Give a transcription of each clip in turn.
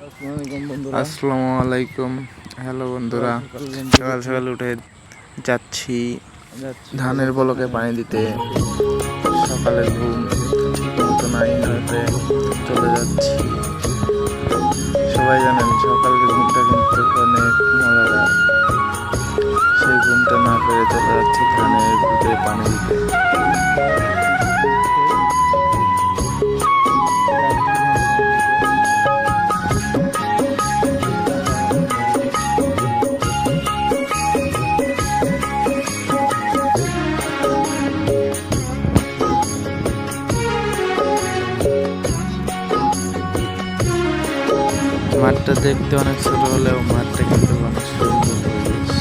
আসসালামু আলাইকুম। হ্যালো বন্ধুরা, সকাল সকাল উঠে যাচ্ছি ধানের বলকে পানি দিতে। সকালের ঘুম ঠিক মতো নাই হতে চলে যাচ্ছি। সবাই জানেন সকালের ঘুমটা কিন্তু অনেক মজাদার। সেই ঘুমটা না পেরে চলে যাচ্ছি ধানের বুটে পানি দিতে। মাঠটা দেখতে অনেক ছোট হলেও মাঠটা কিন্তু অনেক সুন্দর পরিবেশ।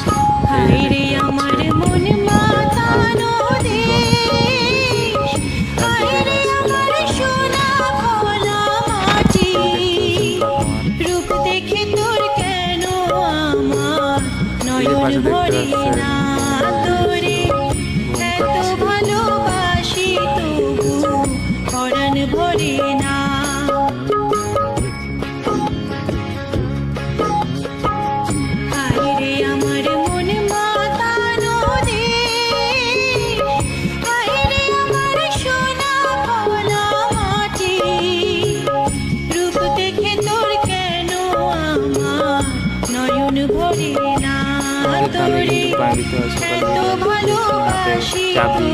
চাবি,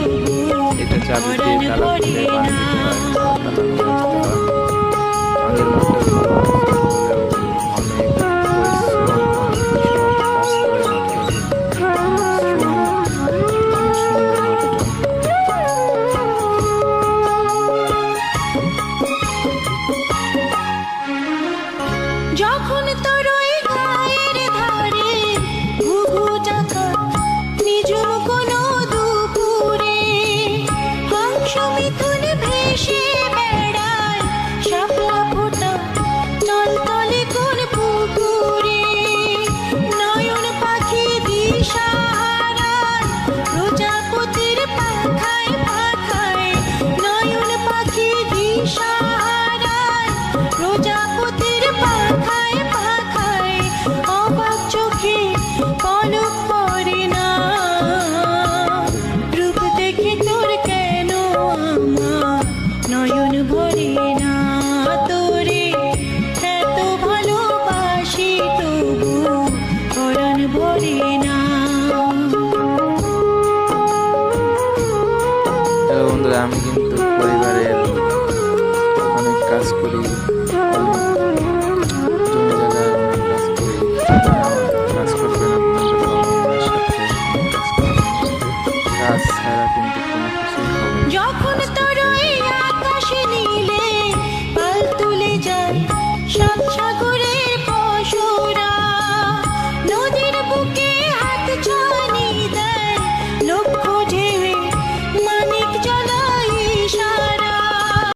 এটা চাবি দিয়ে তালা খুলে পানি দিতে হয়। আমাদের যখন তোর ওই গায়ের ধারে ঘুঘু ডাকা নিজুম কোনো দুপুরে হংস মিথুন ভেসে বেড়ায় শাপলা ফোটা টলটলে কোন পুকুরে নয়ন পাখি দিশাহারায় প্রজাপতির পাখায় পাখায় নয়ন পাখি দিশাহারায় প্রজাপতির পাখায় পাখায় অবাক চোখে পলক পড়ে না রূপ দেখে তোর কেন আমার নয়ন ভরে না তোরে এত ভালোবাসি তবু পরাণ ভরে না। হ্যালো বন্ধুরা, আমি কিন্তু পরিবারের অনেক কাজ করি, যখন তোর ওই আকাশ নীলে পাল তুলে যায়